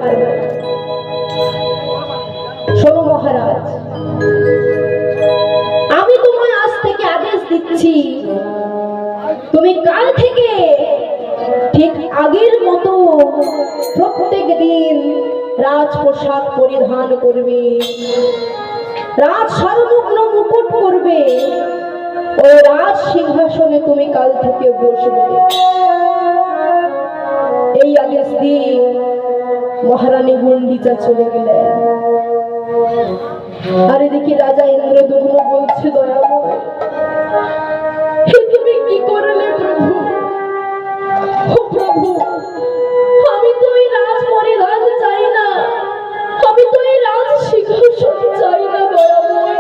পারবে। শোনো মহারাজ, আমি তোমায় আজ থেকে আদেশ দিচ্ছি, তুমি কাল থেকে ঠিক আগের মতো প্রত্যেক দিন রাজ পোশাক পরিধান করবে, রাজ সর্বগ্ন মুকুট করবে, ওই রাজ সিংহাসনে তুমি কাল থেকে বসবে। এই আদেশ দিয়ে মহারানী গুন্ডিচা চলে গেলেন। আর এদিকে রাজা ইন্দ্রদুম্ন বলছে, দয়াময় তুমি কি করলে প্রভু? ও প্রভু, আমি তো এই রাজ পরিধান চাই না, আমি তো এই রাজ সিংহাসন চাই না দয়াময়।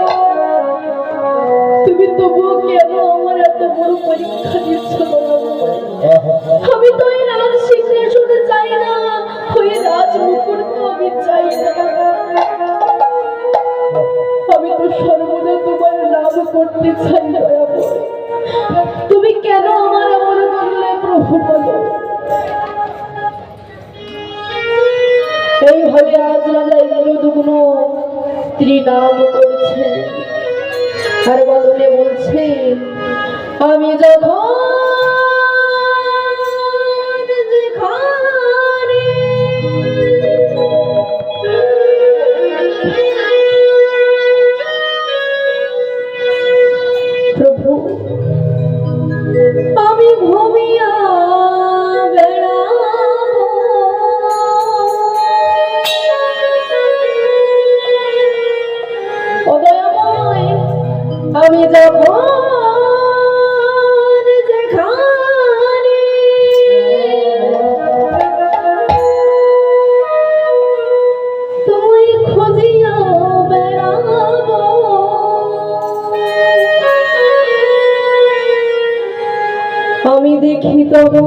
তুমি তবুও কেন আমার এত বড় পরীক্ষা দিচ্ছ দয়াময়? আমি তো এই রাজ সিংহাসন চাই না, ওই রাজ মুকুট তো আমি চাই না। আমি তো সর্বদা তোমার নাম করতে চাই দয়াময়। তুমি কেন আমার এমন করলে প্রভু বলো? এইভাবে আজ রাজা ইন্দ্রদুম্ন ত্রিনাম করছে আর বদনে বলছে, আমি যখন প্রভু আমি ঘুমিয়া বেড়াবো, ও দয়াময় আমি যখন যেখানে তুমি খুঁজিয়া বেড়াবো, আমি দেখি তবু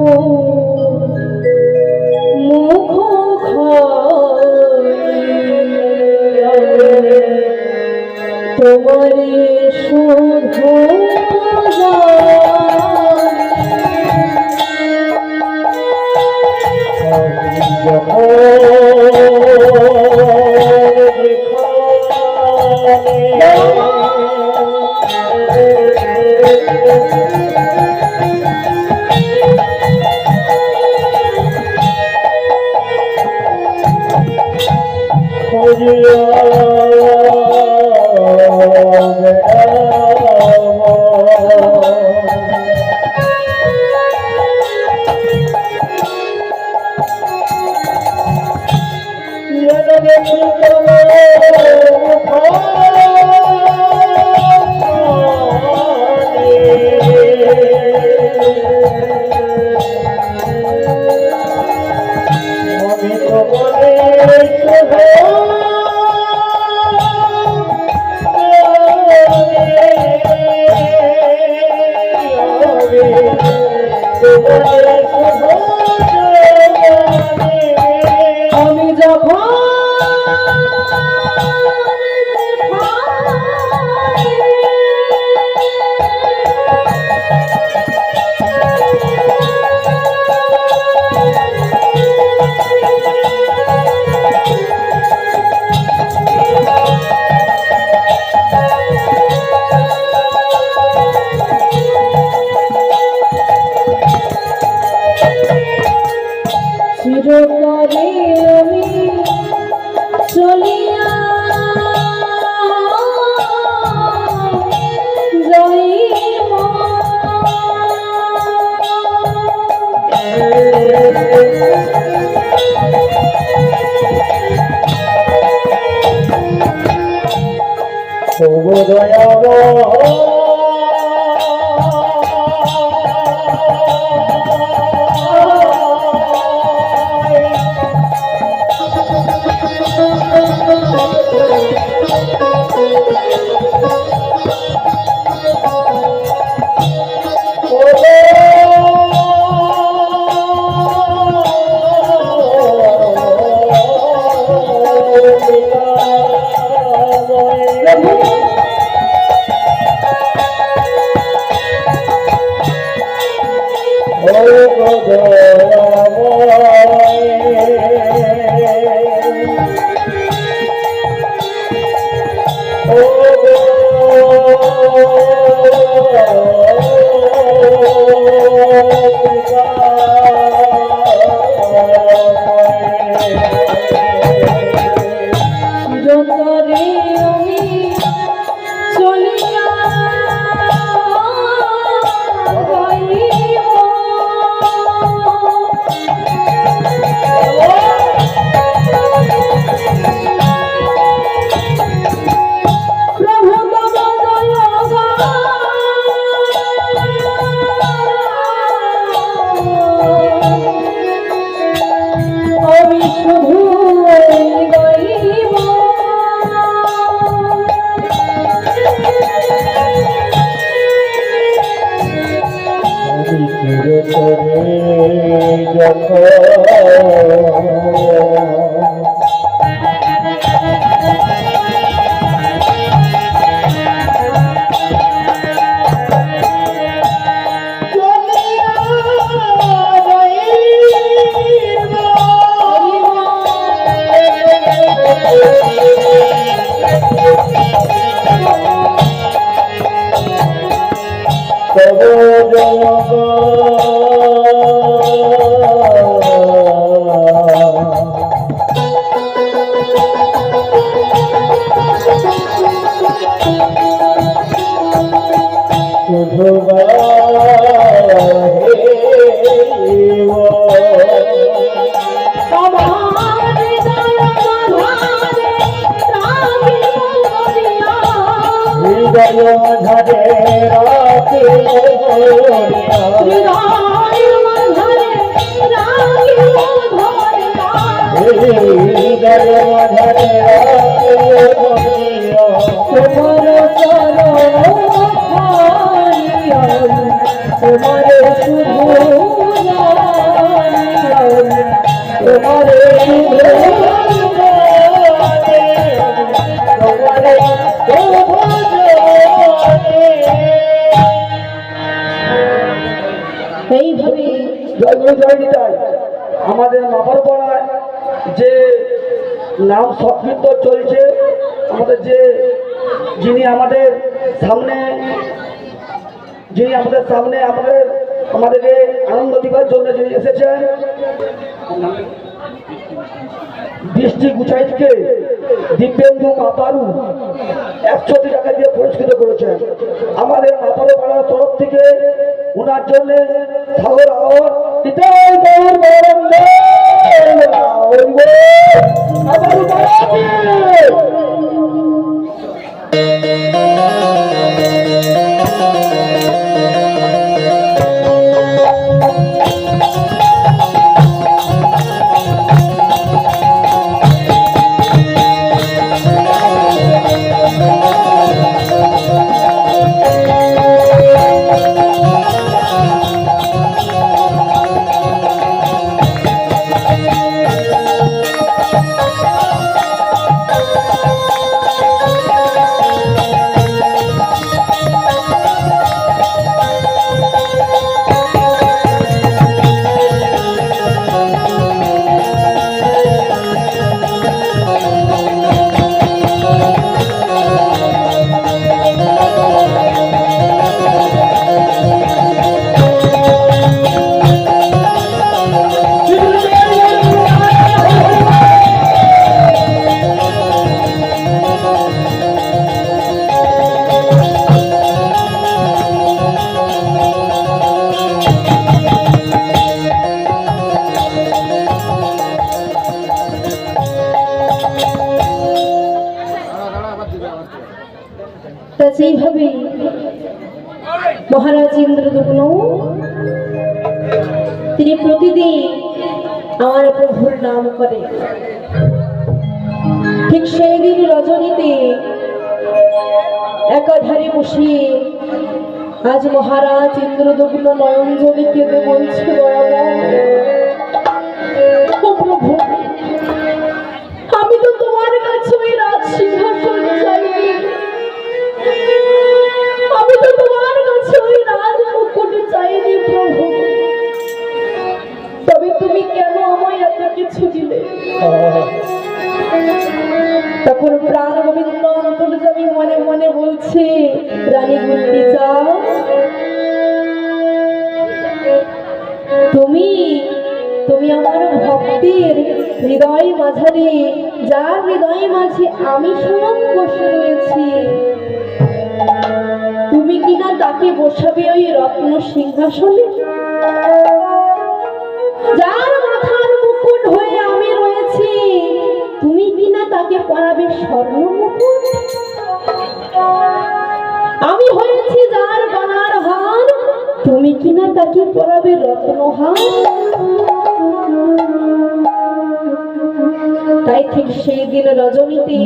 মুখ তোমারে শুধু আমি যখন চিরতরে আমি চলিয়া যাইব, মাঝারে রাখিব ধরিয়া হৃদয়ের মাঝারে রাখিব ধরিয়া হৃদয়ের মাঝারে রাখিব ধরিয়া তোমার চরণ ধারিয়া তোমার শুভ জানিয়া তোমার এইভাবে আমাদের মাপার পাড়ায় যে নাম সংকীর্তন চলছে, আমাদের যে যিনি আমাদের সামনে আমাদেরকে আনন্দ দিবার জন্য যিনি এসেছেন, বৃষ্টি গুছাইতকে দিব্যেন্দু মাপারু 100 টাকা দিয়ে পুরস্কৃত করেছেন। আমাদের মাপারু পাড়ার তরফ থেকে ওনার জন্য সাগর আওয়ার সেইভাবে মহারাজ ইন্দ্রদুম্ন তিনি প্রতিদিন আমার প্রভুর নাম করে। ঠিক সেই দিন রজনীতে একাধারে বসে আজ মহারাজ ইন্দ্রদুম্ন নয়ন জলে কেঁদে বলছে, ও প্রভু, আমি তো তোমার কাছে ওই রাজ সিংহাসন চাইনি, আমি তো তোমার কাছে ওই রাজ মুকুট চাইনি প্রভু, তবে তুমি কেন আমায় এত কিছু দিলে? তখন প্রাণ গোবিন্দ অন্তর্যামী মনে মনে বলছে, রানী গুন্ডিচা, তুমি আমার ভক্তের হৃদয় মাঝারে, যার হৃদয় মাঝে আমি স্বয়ং বসে রয়েছি, তুমি কিনা তাকে বসাবে ওই রত্ন সিংহাসনে? যার মাথার মুকুট হয়ে আমি রয়েছি, তুমি কিনা তাকে পরাবে স্বর্ণ মুকুট? আমি হয়েছি যার গলার হার, তুমি কিনা তাকে পরাবে রত্নহার? তাই ঠিক সেই দিন রজনীতে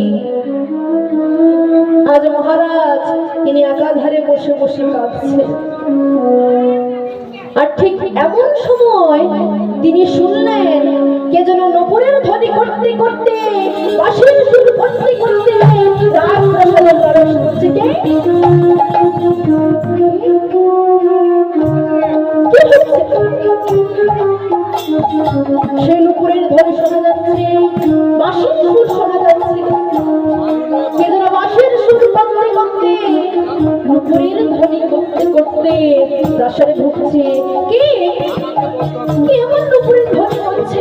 আজ মহারাজ তিনি একাধারে বসে বসে কাঁদছেন। আর ঠিক এমন সময় তিনি শুনলেন কে যেন নপুরের ধ্বনি করতে করতে, বাঁশির সুর করতে করতে রাজপ্রাসাদে প্রবেশ করছে। সেই নপুরের ধ্বনি শোনা যাচ্ছে, বাঁশির সুর শোনা যাচ্ছে, কে যেন বাঁশির সুর করতে করতে, নপুরের ধ্বনি করতে করতে প্রাসাদে ঢুকছে। কে এমন নপুরের ধ্বনি করছে?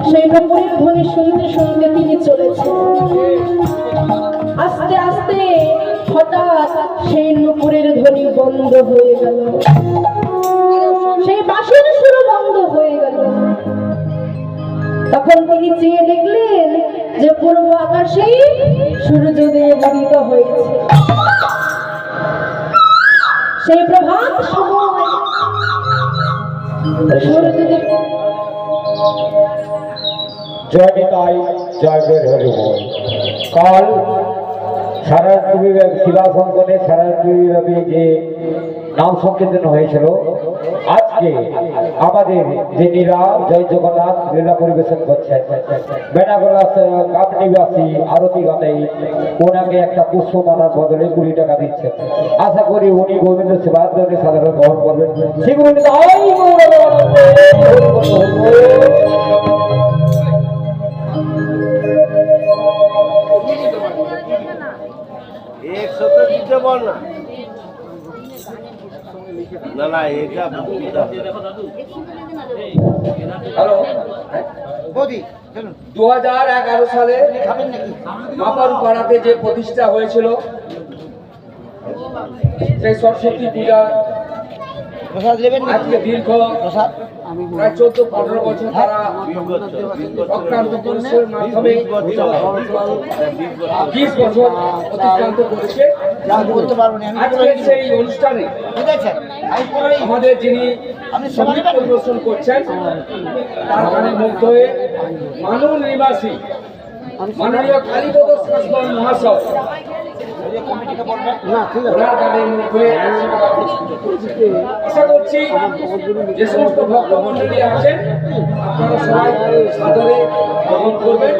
সেই নপুরের ধ্বনি শুনতে শুনতে তিনি চলেছেন। আস্তে আস্তে হঠাৎ সেই নপুরের ধ্বনি বন্ধ হয়ে গেল, সেই বাঁশির সুর বন্ধ হয়ে গেল। তখন তিনি চেয়ে দেখলেন যে পূর্ব আকাশে সূর্যোদয় উদিত হয়েছে। সেই প্রভাত সময় সূর্যোদয় জয় নিতাই, জয় বের হরি বল। কাল সারায়ণপুরী শিলাসঙ্কনে সারায়ণপুরী রবি যে নাম সংকীর্তন হয়েছিল, আজকে আমাদের যে নীলা জয় জগন্নাথ লীলা পরিবেশন করছেন বেনাগোলা গাছ নিবাসী আরতি গানে ওনাকে একটা পুষ্পমালার বদলে 20 টাকা দিচ্ছেন। আশা করি উনি গোবিন্দ সেবার জন্য সাধারণ গ্রহণ করবেন। সেগুলো एक सत्र दिते बोल ना ना ना एक হ্যালো, বৌদি চলুন 2011 সালে খাবেন নাকি মাপারু পাড়াতে যে প্রতিষ্ঠা হয়েছিল সেই সরস্বতী পূজা প্রসাদ নেবেন আজকে দীর্ঘ প্রসাদ প্রায় 14-15 বছর তারা অক্লান্ত পরিশ্রমের মাধ্যমে 20 বছর অতিক্রান্ত করেছে। আমি বলতে পারবো না আমি আজকের সেই অনুষ্ঠানে ঠিক আছে আমি পুরোই আমাদের যিনি আপনি সঙ্গীত পরিবেশন করছেন তার গানে মুগ্ধ হয়ে মানুষ নিবাসী মাননীয় কালীপদ শাসন মহাশয় কমিটিকে বলবেন না ঠিক ওনার গানে মুগ্ধ হয়ে 100 টাকা পুরস্কৃত করেছে। আশা করছি যে সমস্ত ভক্তমণ্ডলী আছেন আপনারা সবাই সাদরে গ্রহণ করবেন।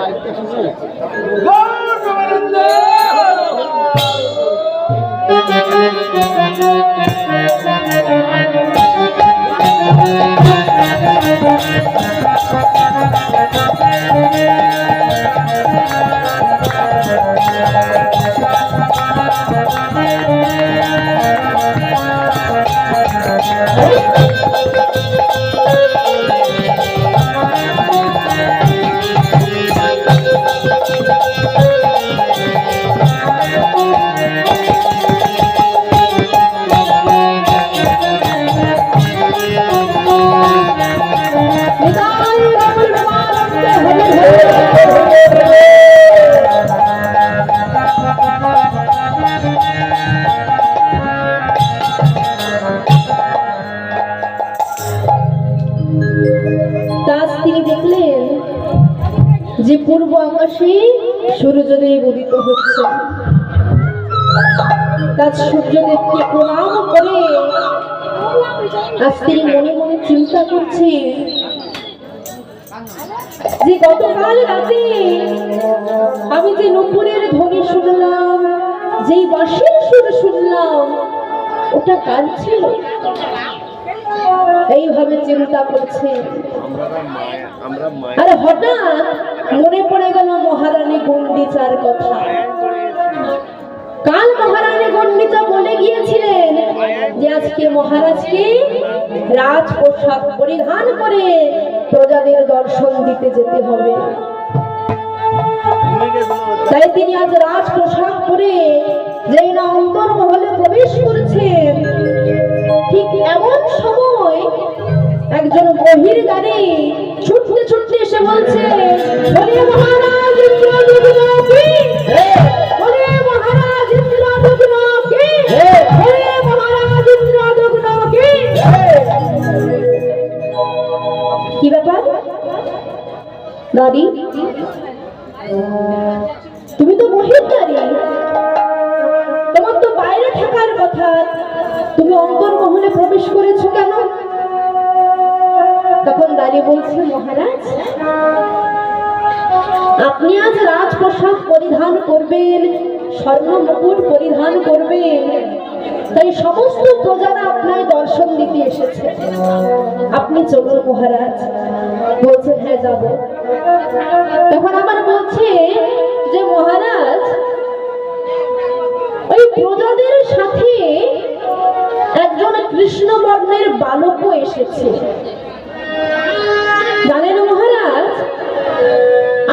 তিনি দেখলেন যে পূর্ব আকাশে সূর্যোদয় উদিত হচ্ছে। তার সূর্যদেবকে প্রণাম করে আজ তিনি মনে মনে চিন্তা করছে যে গতকাল রাতে আমি যে নুপুরের ধ্বনি শুনলাম, যেই বাঁশির সুর শুনলাম, ওটা কার ছিল? এইভাবে চিন্তা করছে। আর হঠাৎ মনে পড়ে গেল মহারানী গন্ডিচার কথা। কাল মহারানী গন্ডিচা বলে গিয়েছিলেন যে আজকে মহারাজকে রাজ পোশাক পরিধান করে প্রজাদের দর্শন দিতে যেতে হবে। তাই তিনি আজ রাজ পোশাক পরে যেই না অন্তর্মহলে প্রবেশ করেছেন, ঠিক এমন সময় একজন বহির্গানে ছুটতে ছুটতে এসে বলছে, বলে মহারাজ ইন্দ্রদুগ্ন কি, বলে মহারাজ ইন্দ্রদুগ্ন কি, বলে মহারাজ ইন্দ্রদুগ্ন কি। কি ব্যাপার নারী, তুমি তো বহির্গানী, তোমার তো বাইরে থাকার কথা, তুমি অন্তর্মহলে প্রবেশ করেছো কেন? তখন দাঁড়িয়ে বলছে, মহারাজ আপনি আজ রাজ পোশাক পরিধান করবেন, স্বর্ণ মুকুট পরিধান করবেন, তাই সমস্ত প্রজারা আপনার দর্শন দিতে এসেছে। আপনি চলুন মহারাজ। বলছেন হ্যাঁ যাব। তখন আমার বলছে যে মহারাজ ওই প্রজাদের সাথে একজন কৃষ্ণ বর্ণের বালকও এসেছে। জানেন মহারাজ,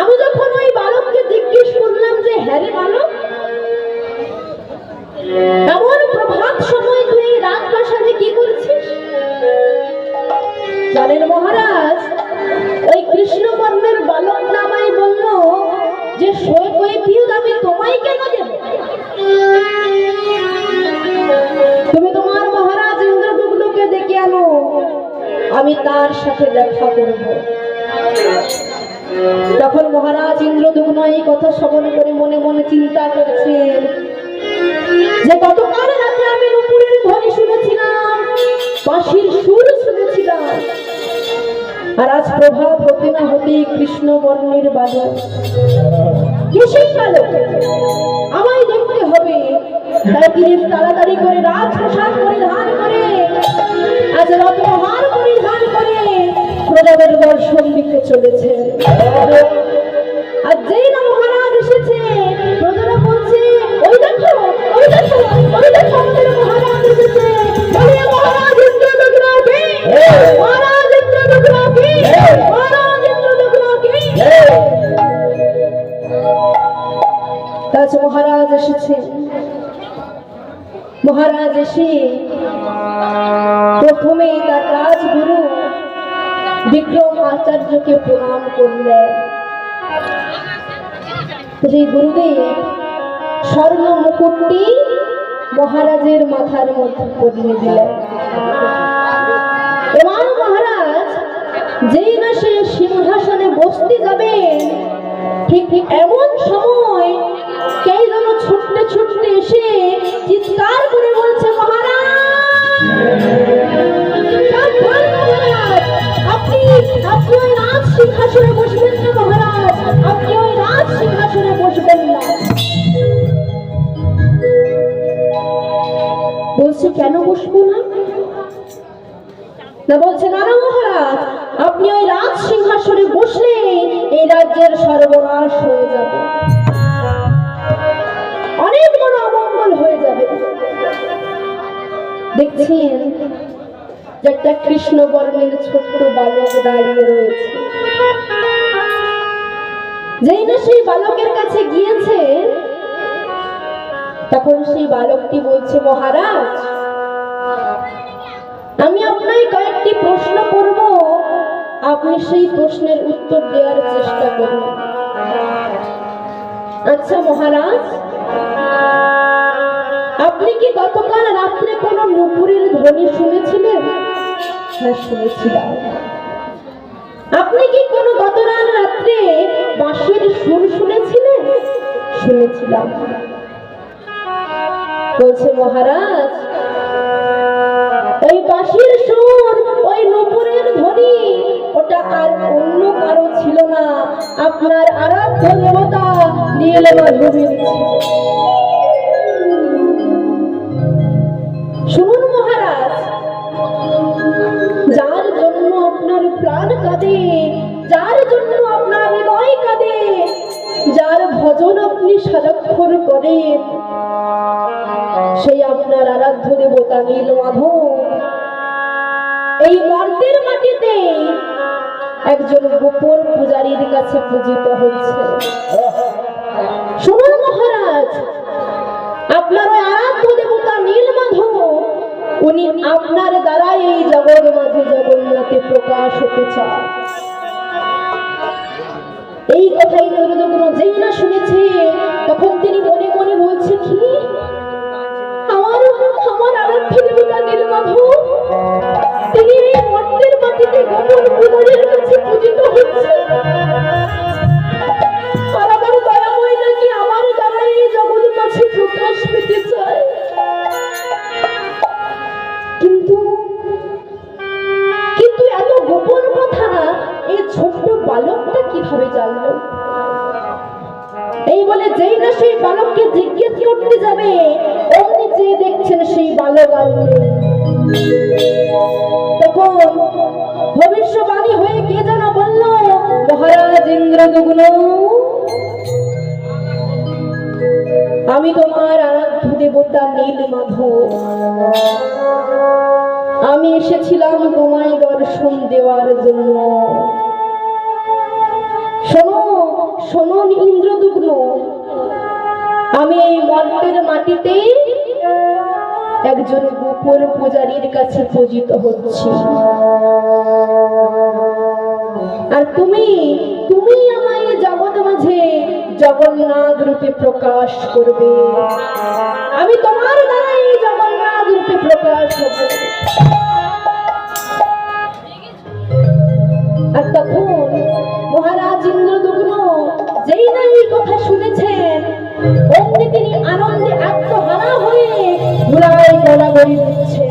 আমি যখন ওই বালককে জিজ্ঞেস করলাম যে হ্যাঁ রে বালক, এমন প্রভাত সময় তুই এই রাজপ্রাসাদে কি করছিস? জানেন মহারাজ, ওই কৃষ্ণ বর্ণের বালক নামাই বলল যে তার সাথে দেখা করব। তখন মহারাজ ইন্দ্রদুম্ন এই কথা শ্রবণ করে মনে মনে চিন্তা করছেন যে গতকাল রাতে আমি নুপুরের ধ্বনি শুনেছিলাম, বাঁশির সুর শুনেছিলাম, আর আজ প্রভাত হতে না হতেই কৃষ্ণ বর্ণের বালক, কিসের বালক আমায় দেখতে হবে। তাই তিনি তাড়াতাড়ি করে রাজপ্রসাদ পরিধান করে, আজ রত্নহার পরিধান করে প্রজাদের দর্শন দিতে চলেছে। আর যেই না মহারাজ এসেছে, প্রজারা বলছে ওই দেখো, ওই দেখো, ওই দেখো আমাদের মহারাজ এসেছে। বলে মহারাজ ইন্দ্রদুম্ন কে, মহারাজ ইন্দ্রদুম্ন কে, মহারাজ ইন্দ্রদুম্ন কে। আজ মহারাজ এসেছে। মহারাজ এসে প্রথমে তার রাজগুরু বিক্রম আচার্যকে প্রণাম করলেন। সেই গুরুদেব স্বর্ণ মুকুটটি মহারাজের মাথার মধ্যে পরিয়ে দিলেন। এবার মহারাজ যেই না সে সিংহাসনে বসতে যাবেন, ঠিক ঠিক এমন সময় কে যেন ছুটতে ছুটতে এসে চিৎকার করে বলছে, মহারাজ সাবধান মহারাজ, আপনি আপনি ওই রাজ সিংহাসনে বসবেন না মহারাজ, আপনি ওই রাজ সিংহাসনে বসবেন না। বলছে কেন বসবো না? না বলছে না না মহারাজ, আপনি ওই রাজ সিংহাসনে বসলে এই রাজ্যের সর্বনাশ হয়ে যাবে, অনেক বড় অমঙ্গল হয়ে যাবে। দেখছেন যে একটা কৃষ্ণ বর্ণের ছোট্ট বালক দাঁড়িয়ে রয়েছে। যেই না সেই বালকের কাছে গিয়েছে, তখন সেই বালকটি বলছে, মহারাজ আমি আপনাকে কয়েকটি প্রশ্ন করব, আপনি সেই প্রশ্নের উত্তর দেওয়ার চেষ্টা করুন। আচ্ছা মহারাজ, আপনি কি গতকাল রাত্রে কোনো নুপুরের ধ্বনি শুনেছিলেন? হ্যাঁ শুনেছিলাম। আপনি কি কোনো গতকাল রাত্রে বাঁশির সুর শুনেছিলেন? শুনেছিলাম। বলছে মহারাজ ওই বাঁশির সুর, ওই নুপুরের ধ্বনি, ওটা আর অন্য কারো ছিল না, আপনার আরাধ্য দেবতা নীলমাধবের ছিল। শুনুন মহারাজ, যার জন্য আপনার প্রাণ কাঁদে, যার জন্য আপনার হৃদয় কাঁদে, যার ভজন আপনি সারাক্ষণ করেন, সেই আপনার আরাধ্য দেবতা নীলমাধব এই মর্তের মাটিতে একজন গোপন পূজারীর কাছে পূজিত হচ্ছে। শুনুন মহারাজ, আপনার ওই আরাধ্য দেবতা নীলমাধব, উনি আপনার দ্বারা এই জগৎ মাঝে জগন্নাথে প্রকাশ হতে চান। এই কথাই ইন্দ্রদুম্ন যেই না শুনেছে, তখন তিনি মনে মনে বলছে, কি আমার আরাধ্য দেবতা নীলমাধব তিনি এই মর্তের মাটিতে গোপন পূজারীর কাছে পূজিত হচ্ছে, আর আমার দয়াময় নাকি আমার দ্বারা এই জগৎ মাঝে প্রকাশ পেতে চায়। কিন্তু কিন্তু এত গোপন কথা এই ছোট্ট বালকটা কিভাবে জানলো? এই বলে যেই না সেই বালককে জিজ্ঞেস করতে যাবে, অমনি চেয়ে দেখছেন সেই বালক আর নেই। তখন ভবিষ্যবাণী হয়ে কে যেন বলল, মহারাজ ইন্দ্রদুম্ন আমি তোমার আরাধ্য দেবতা নীলমাধব, আমি এসেছিলাম তোমায় দর্শন দেওয়ার জন্য। শোনো শোনো ইন্দ্রদুম্ন, আমি এই মর্তের মাটিতে একজন গোপন পূজারীর কাছে পূজিত হচ্ছি, আর তুমি তুমি আমায় জগৎ মাঝে জগন্নাথ রূপে প্রকাশ করবে, আমি তোমার দ্বারা এই জগন্নাথ রূপে প্রকাশ হবে। আর তখন মহারাজ ইন্দ্রদুগ্ন যেই না এই কথা শুনেছেন, অমনি তিনি আনন্দে আত্মহারা হয়ে ঘোড়ায় গড়াগড়ি দিচ্ছে।